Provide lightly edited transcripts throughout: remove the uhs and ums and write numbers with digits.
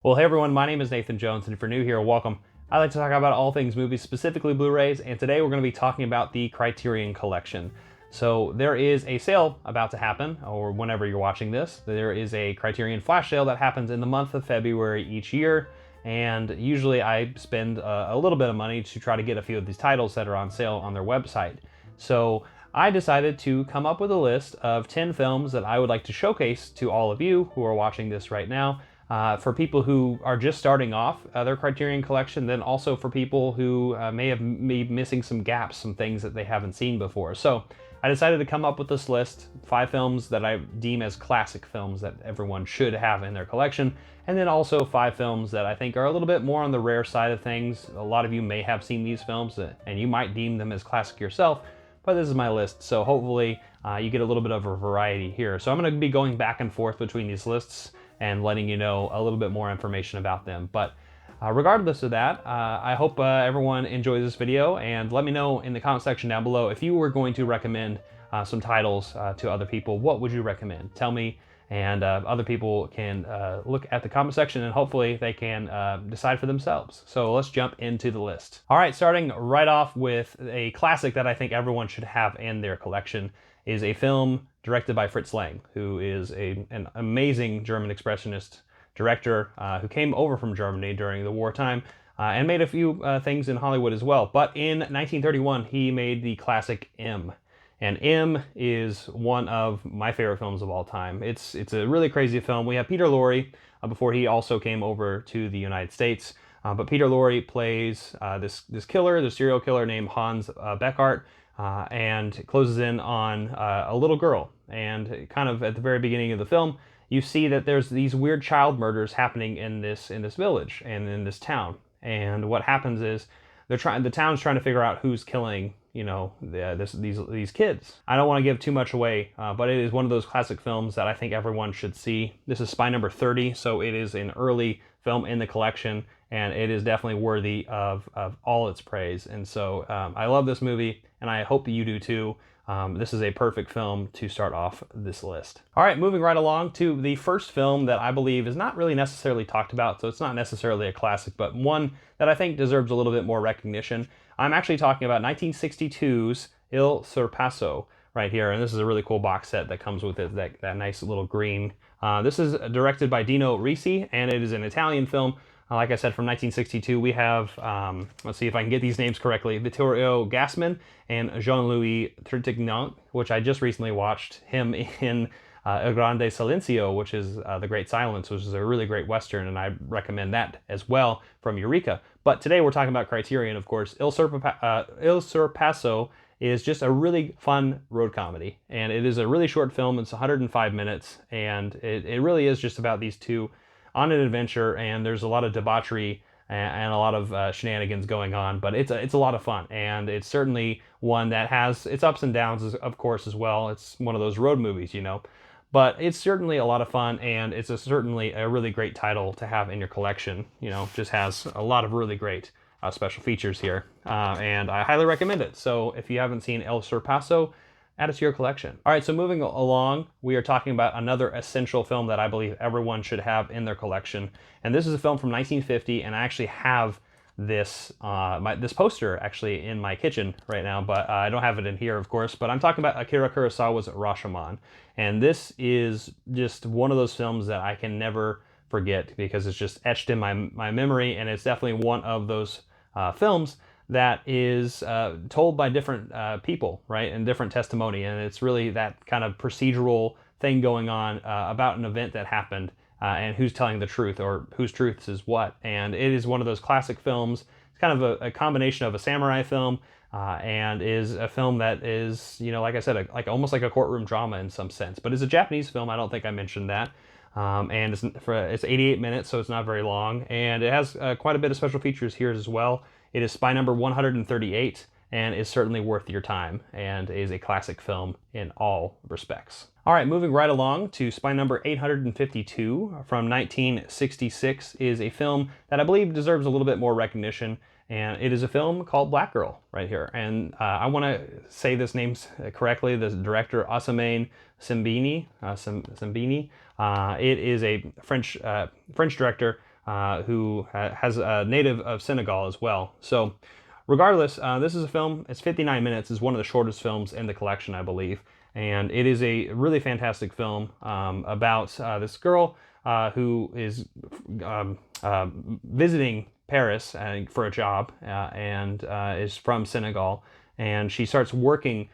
Well, hey everyone, my name is Nathan Jones, and if you're new here, welcome. I like to talk about all things movies, specifically Blu-rays, and today we're going to be talking about the Criterion Collection. So there is a sale about to happen, or whenever you're watching this. There is a Criterion Flash Sale that happens in the month of February each year, and usually I spend a little bit of money to try to get a few of these titles that are on sale on their website. So I decided to come up with a list of 10 films that I would like to showcase to all of you who are watching this right now. For people who are just starting off their Criterion Collection, then also for people who may be missing some gaps, some things that they haven't seen before. So I decided to come up with this list, 5 films that I deem as classic films that everyone should have in their collection, and then also 5 films that I think are a little bit more on the rare side of things. A lot of you may have seen these films, and you might deem them as classic yourself, but this is my list, so hopefully you get a little bit of a variety here. So I'm going to be going back and forth between these lists and letting you know a little bit more information about them. But regardless of that, I hope everyone enjoys this video, and let me know in the comment section down below if you were going to recommend some titles to other people. What would you recommend? Tell me, and other people can look at the comment section and hopefully they can decide for themselves. So let's jump into the list. All right, starting right off with a classic that I think everyone should have in their collection is a film directed by Fritz Lang, who is an amazing German expressionist director who came over from Germany during the wartime and made a few things in Hollywood as well. But in 1931, he made the classic M. And M is one of my favorite films of all time. It's a really crazy film. We have Peter Lorre before he also came over to the United States. But Peter Lorre plays this killer, the serial killer named Hans Beckart, and closes in on a little girl. And kind of at the very beginning of the film, you see that there's these weird child murders happening in this village and in this town. And what happens is the town's trying to figure out who's killing, you know, these kids. I don't want to give too much away, but it is one of those classic films that I think everyone should see. This is Spy number 30, so it is an early film in the collection, and it is definitely worthy of all its praise. And so I love this movie, and I hope you do too. This is a perfect film to start off this list. All right, moving right along to the first film that I believe is not really necessarily talked about, so it's not necessarily a classic, but one that I think deserves a little bit more recognition. I'm actually talking about 1962's Il Sorpasso right here, and this is a really cool box set that comes with it, that nice little green. This is directed by Dino Risi, and it is an Italian film. Like I said, from 1962, we have, let's see if I can get these names correctly, Vittorio Gassman and Jean-Louis Trintignant, which I just recently watched him in Grande Silenzio, which is The Great Silence, which is a really great Western, and I recommend that as well from Eureka. But today we're talking about Criterion, of course. Il Sorpasso is just a really fun road comedy, and it is a really short film. It's 105 minutes, and it really is just about these two on an adventure, and there's a lot of debauchery and a lot of shenanigans going on, but it's a lot of fun, and it's certainly one that has its ups and downs, of course, as well. It's one of those road movies, you know, but it's certainly a lot of fun, and it's certainly a really great title to have in your collection. You know, just has a lot of really great special features here, and I highly recommend it. So if you haven't seen El Sorpasso, add it to your collection. All right, so moving along, we are talking about another essential film that I believe everyone should have in their collection. And this is a film from 1950, and I actually have this this poster actually in my kitchen right now, but I don't have it in here, of course. But I'm talking about Akira Kurosawa's Rashomon. And this is just one of those films that I can never forget because it's just etched in my memory, and it's definitely one of those films that is told by different people, right, and different testimony, and it's really that kind of procedural thing going on about an event that happened and who's telling the truth or whose truth is what. And it is one of those classic films. It's kind of a combination of a samurai film and is a film that is, you know, like I said, almost like a courtroom drama in some sense, but it's a Japanese film. I don't think I mentioned that. And it's 88 minutes, so it's not very long, and it has quite a bit of special features here as well. It is Spy number 138 and is certainly worth your time and is a classic film in all respects. All right, moving right along to Spy number 852 from 1966 is a film that I believe deserves a little bit more recognition, and it is a film called Black Girl right here. And I want to say this name correctly. The director, Ousmane Sembini. It is a French director who has a native of Senegal as well. So regardless, this is a film, it's 59 minutes, is one of the shortest films in the collection, I believe. And it is a really fantastic film about this girl who is visiting Paris for a job and is from Senegal. And she starts working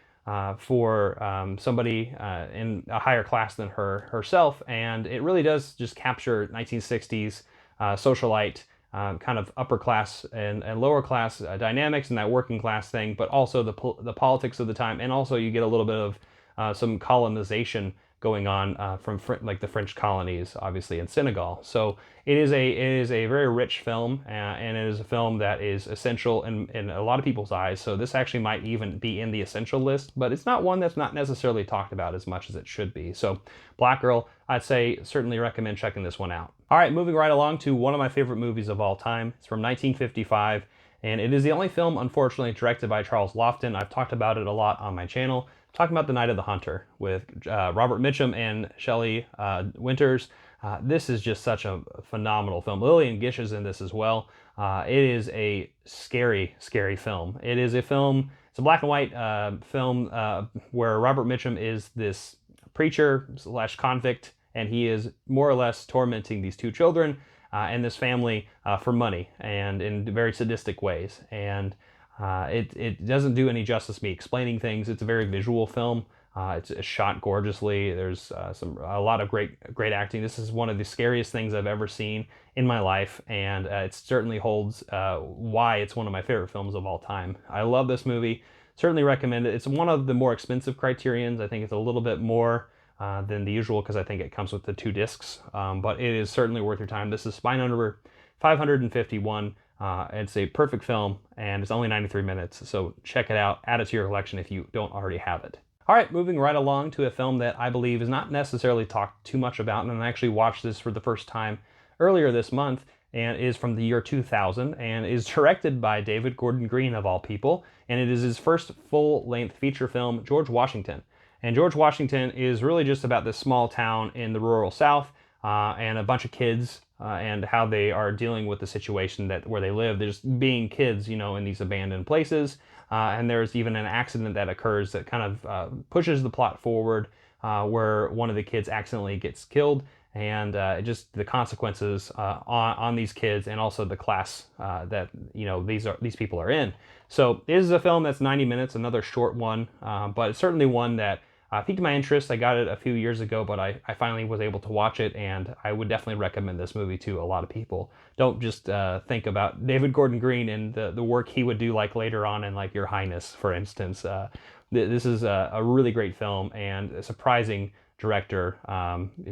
for somebody in a higher class than herself. And it really does just capture 1960s socialite kind of upper class and lower class dynamics and that working class thing, but also the politics of the time. And also you get a little bit of some colonization going on from like the French colonies, obviously in Senegal. So it is a very rich film, and it is a film that is essential in a lot of people's eyes. So this actually might even be in the essential list, but it's not one that's not necessarily talked about as much as it should be. So Black Girl, I'd say certainly recommend checking this one out. All right, moving right along to one of my favorite movies of all time. It's from 1955, and it is the only film, unfortunately, directed by Charles Lofton. I've talked about it a lot on my channel. Talking about The Night of the Hunter with Robert Mitchum and Shelley Winters. This is just such a phenomenal film. Lillian Gish is in this as well. It is a scary, scary film. It is a film, it's a black and white film where Robert Mitchum is this preacher / convict, and he is more or less tormenting these two children and this family for money and in very sadistic ways. And it doesn't do any justice me explaining things. It's a very visual film. It's shot gorgeously. There's a lot of great acting. This is one of the scariest things I've ever seen in my life, and it certainly holds why it's one of my favorite films of all time. I love this movie. Certainly recommend it. It's one of the more expensive Criterions. I think it's a little bit more than the usual because I think it comes with the 2 discs, but it is certainly worth your time. This is spine number 551. It's a perfect film, and it's only 93 minutes, so check it out, add it to your collection if you don't already have it. All right, moving right along to a film that I believe is not necessarily talked too much about, and I actually watched this for the first time earlier this month, and is from the year 2000, and is directed by David Gordon Green, of all people, and it is his first full-length feature film, George Washington. And George Washington is really just about this small town in the rural South, and a bunch of kids and how they are dealing with the situation where they live. They're just being kids, you know, in these abandoned places. And there's even an accident that occurs that kind of pushes the plot forward, where one of the kids accidentally gets killed, and just the consequences on these kids, and also the class that these people are in. So this is a film that's 90 minutes, another short one, but it's certainly one that piqued my interest. I got it a few years ago, but I finally was able to watch it, and I would definitely recommend this movie to a lot of people. Don't just think about David Gordon Green and the work he would do like later on in like Your Highness, for instance. This is a really great film and a surprising director,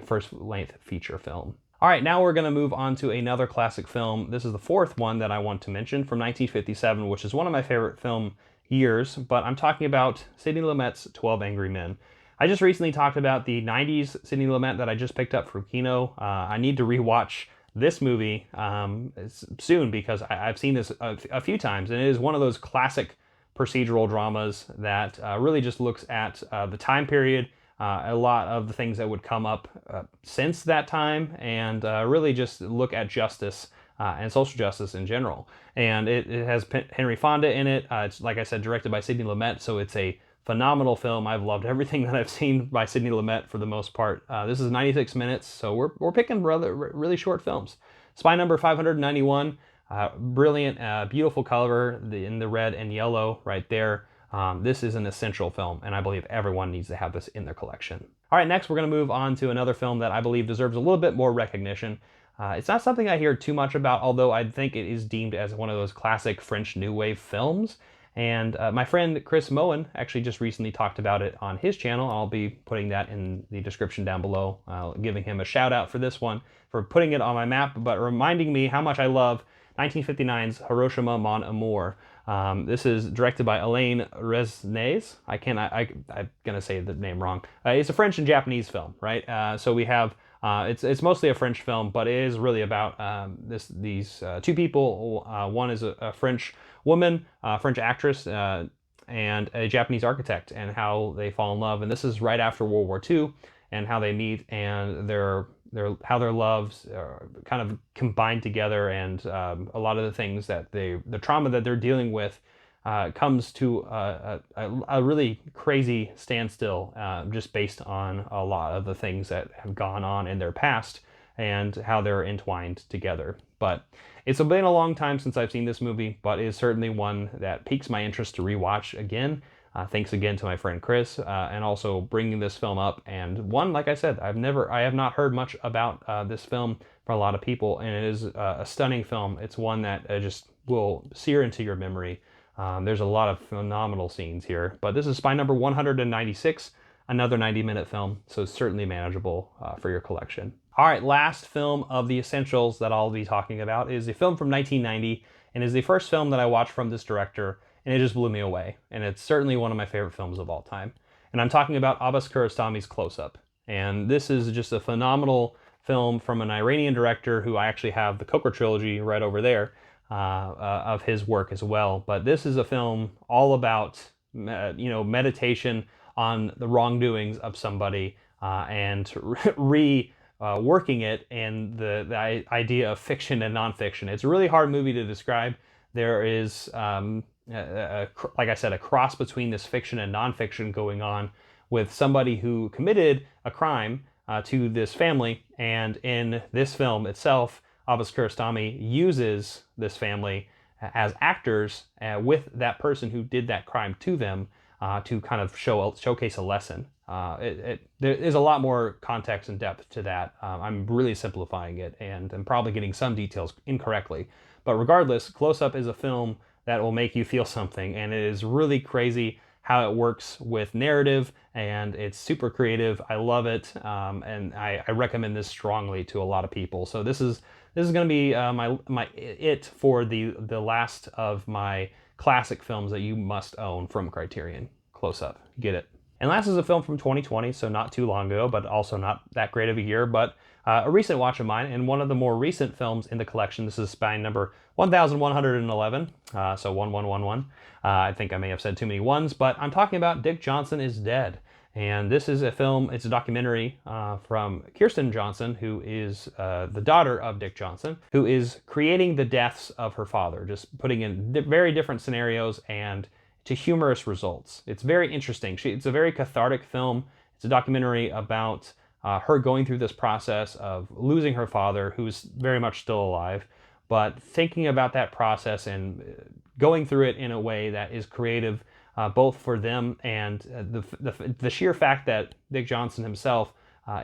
first length feature film. All right, now we're going to move on to another classic film. This is the 4th one that I want to mention, from 1957, which is one of my favorite film years, but I'm talking about Sidney Lumet's 12 Angry Men. I just recently talked about the 90s Sidney Lumet that I just picked up from Kino. I need to rewatch this movie soon because I've seen this a few times, and it is one of those classic procedural dramas that really just looks at the time period, a lot of the things that would come up since that time, and really just look at justice and social justice in general. And it has Henry Fonda in it. It's, like I said, directed by Sidney Lumet, so it's a phenomenal film. I've loved everything that I've seen by Sidney Lumet for the most part. This is 96 minutes, so we're picking really short films. Spy number 591, brilliant, beautiful color in the red and yellow right there. This is an essential film, and I believe everyone needs to have this in their collection. All right, next we're going to move on to another film that I believe deserves a little bit more recognition. It's not something I hear too much about, although I think it is deemed as one of those classic French New Wave films. And my friend Chris Mohan actually just recently talked about it on his channel. I'll be putting that in the description down below, giving him a shout out for this one, for putting it on my map, but reminding me how much I love 1959's Hiroshima Mon Amour. This is directed by Alain Resnais. I'm gonna say the name wrong. It's a French and Japanese film, right? So we have it's mostly a French film, but it is really about these 2 people. One is a French woman, French actress, and a Japanese architect, and how they fall in love. And this is right after World War II, and how they meet, and they're how their loves are kind of combined together, and a lot of the things that the trauma that they're dealing with comes to a really crazy standstill, just based on a lot of the things that have gone on in their past and how they're entwined together. But it's been a long time since I've seen this movie, but it is certainly one that piques my interest to rewatch again. Thanks again to my friend Chris, and also bringing this film up. And one, like I said, I have not heard much about this film from a lot of people, and it is a stunning film. It's one that just will sear into your memory. There's a lot of phenomenal scenes here, but this is spine number 196, another 90-minute film, so it's certainly manageable for your collection. All right, last film of the essentials that I'll be talking about is a film from 1990, and is the first film that I watched from this director, and it just blew me away. And it's certainly one of my favorite films of all time. And I'm talking about Abbas Kiarostami's Close Up. And this is just a phenomenal film from an Iranian director who I actually have the Kokra trilogy right over there of his work as well. But this is a film all about meditation on the wrongdoings of somebody, and working it and the idea of fiction and nonfiction. It's a really hard movie to describe. There is like I said, a cross between this fiction and nonfiction going on with somebody who committed a crime to this family, and in this film itself, Abbas Kiarostami uses this family as actors with that person who did that crime to them to kind of showcase a lesson. There is a lot more context and depth to that. I'm really simplifying it, and I'm probably getting some details incorrectly. But regardless, Close Up is a film that will make you feel something, and it is really crazy how it works with narrative, and it's super creative. I love it, and I recommend this strongly to a lot of people. So this is going to be my it for the last of my classic films that you must own from Criterion. Close Up, get it. And last is a film from 2020, so not too long ago, but also not that great of a year, but a recent watch of mine, and one of the more recent films in the collection. This is spine number 1111, so 1111. I think I may have said too many ones, but I'm talking about Dick Johnson is Dead. And this is a film, it's a documentary from Kirsten Johnson, who is the daughter of Dick Johnson, who is creating the deaths of her father, just putting in very different scenarios and to humorous results. It's very interesting. It's a very cathartic film. It's a documentary about her going through this process of losing her father, who's very much still alive, but thinking about that process and going through it in a way that is creative, both for them and the sheer fact that Dick Johnson himself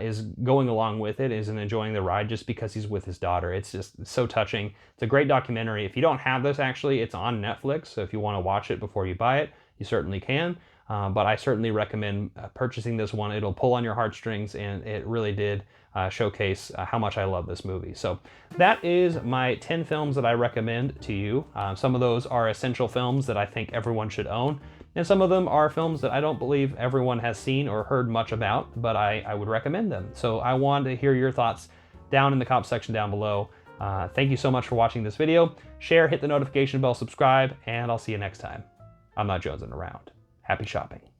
is going along with it, isn't enjoying the ride just because he's with his daughter. It's just so touching. It's a great documentary. If you don't have this, actually, it's on Netflix, so if you want to watch it before you buy it, you certainly can. But I certainly recommend purchasing this one. It'll pull on your heartstrings, and it really did showcase how much I love this movie. So that is my 10 films that I recommend to you. Some of those are essential films that I think everyone should own, and some of them are films that I don't believe everyone has seen or heard much about, but I would recommend them. So I want to hear your thoughts down in the comment section down below. Thank you so much for watching this video. Share, hit the notification bell, subscribe, and I'll see you next time. I'm not jonesing around. Happy shopping.